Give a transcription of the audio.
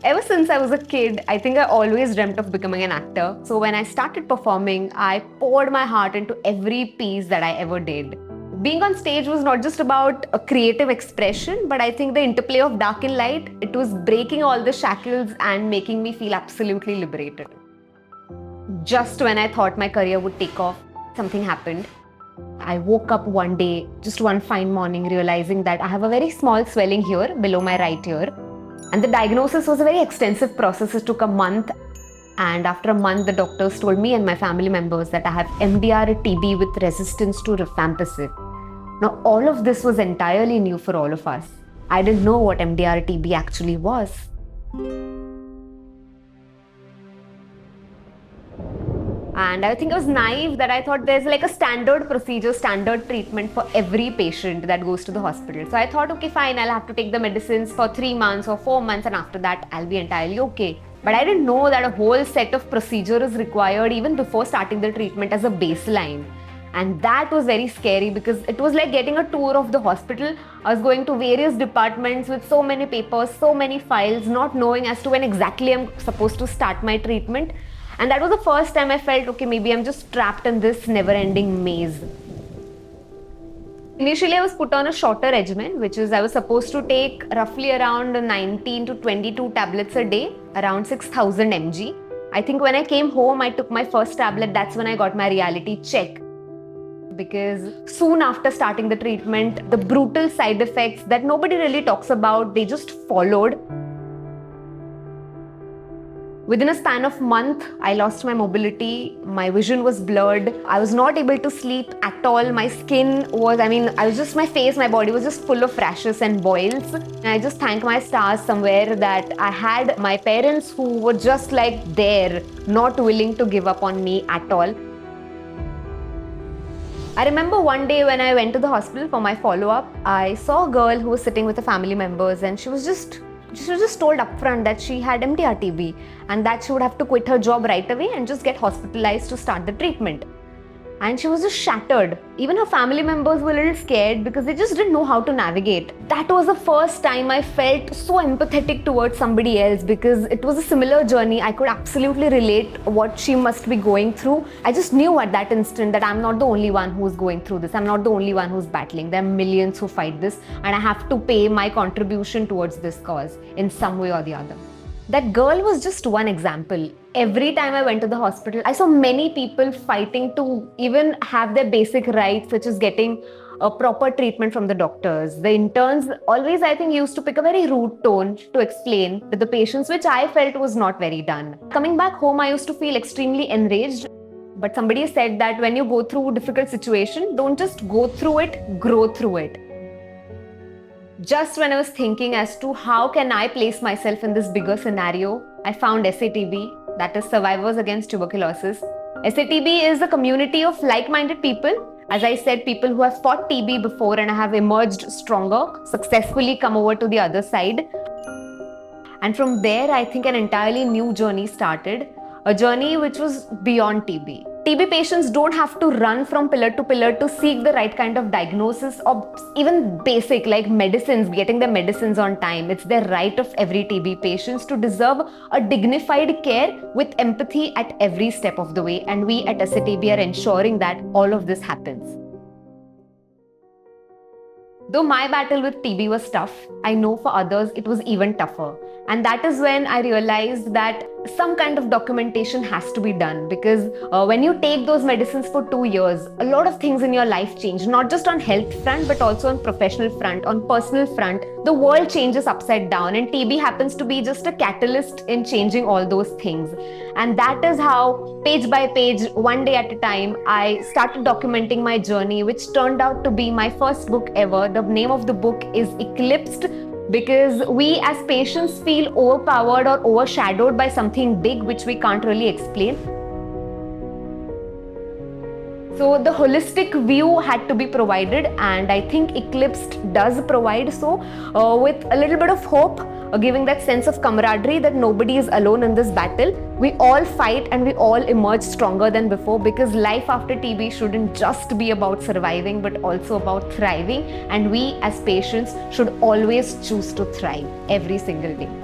Ever since I was a kid, I think I always dreamt of becoming an actor. So when I started performing, I poured my heart into every piece that I ever did. Being on stage was not just about a creative expression, but I think the interplay of dark and light, it was breaking all the shackles and making me feel absolutely liberated. Just when I thought my career would take off, something happened. I woke up one day, just one fine morning, realizing that I have a very small swelling here below my right ear. And the diagnosis was a very extensive process. It took a month. And after a month, the doctors told me and my family members that I have MDR TB with resistance to rifampicin. Now, all of this was entirely new for all of us. I didn't know what MDR TB actually was. And I think I was naive that I thought there's like a standard procedure, standard treatment for every patient that goes to the hospital. So I thought, okay, fine, I'll have to take the medicines for 3 months or 4 months, and after that, I'll be entirely okay. But I didn't know that a whole set of procedure is required even before starting the treatment as a baseline. And that was very scary because it was like getting a tour of the hospital. I was going to various departments with so many papers, so many files, not knowing as to when exactly I'm supposed to start my treatment. And that was the first time I felt, okay, maybe I'm just trapped in this never-ending maze. Initially, I was put on a shorter regimen, which is I was supposed to take roughly around 19 to 22 tablets a day, around 6,000 mg. I think when I came home, I took my first tablet. That's when I got my reality check. Because soon after starting the treatment, the brutal side effects that nobody really talks about, they just followed. Within a span of a month, I lost my mobility, my vision was blurred, I was not able to sleep at all, my skin was, my face, my body was just full of rashes and boils. And I just thank my stars somewhere that I had my parents who were just like there, not willing to give up on me at all. I remember one day when I went to the hospital for my follow-up, I saw a girl who was sitting with her family members, and she was just told upfront that she had MDR TB and that she would have to quit her job right away and just get hospitalized to start the treatment. And she was just shattered. Even her family members were a little scared because they just didn't know how to navigate. That was the first time I felt so empathetic towards somebody else because it was a similar journey. I could absolutely relate what she must be going through. I just knew at that instant that I'm not the only one who's going through this. I'm not the only one who's battling. There are millions who fight this, and I have to pay my contribution towards this cause in some way or the other. That girl was just one example. Every time I went to the hospital, I saw many people fighting to even have their basic rights, which is getting a proper treatment from the doctors. The interns always, I think, used to pick a very rude tone to explain to the patients, which I felt was not very done. Coming back home, I used to feel extremely enraged. But somebody said that when you go through a difficult situation, don't just go through it, grow through it. Just when I was thinking as to how can I place myself in this bigger scenario, I found SATB, that is Survivors Against Tuberculosis. SATB is a community of like-minded people. As I said, people who have fought TB before and have emerged stronger, successfully come over to the other side. And from there, I think an entirely new journey started, a journey which was beyond TB. TB patients don't have to run from pillar to pillar to seek the right kind of diagnosis or even basic like medicines, getting their medicines on time. It's their right of every TB patients to deserve a dignified care with empathy at every step of the way. And we at SATB are ensuring that all of this happens. Though my battle with TB was tough, I know for others it was even tougher. And that is when I realized that some kind of documentation has to be done because when you take those medicines for 2 years, a lot of things in your life change, not just on health front, but also on professional front, on personal front. The world changes upside down, and TB happens to be just a catalyst in changing all those things. And that is how, page by page, one day at a time, I started documenting my journey, which turned out to be my first book ever. The name of the book is Eclipsed, because we as patients feel overpowered or overshadowed by something big which we can't really explain. So the holistic view had to be provided, and I think Eclipsed does provide so with a little bit of hope, giving that sense of camaraderie that nobody is alone in this battle. We all fight and we all emerge stronger than before, because life after TB shouldn't just be about surviving but also about thriving, and we as patients should always choose to thrive every single day.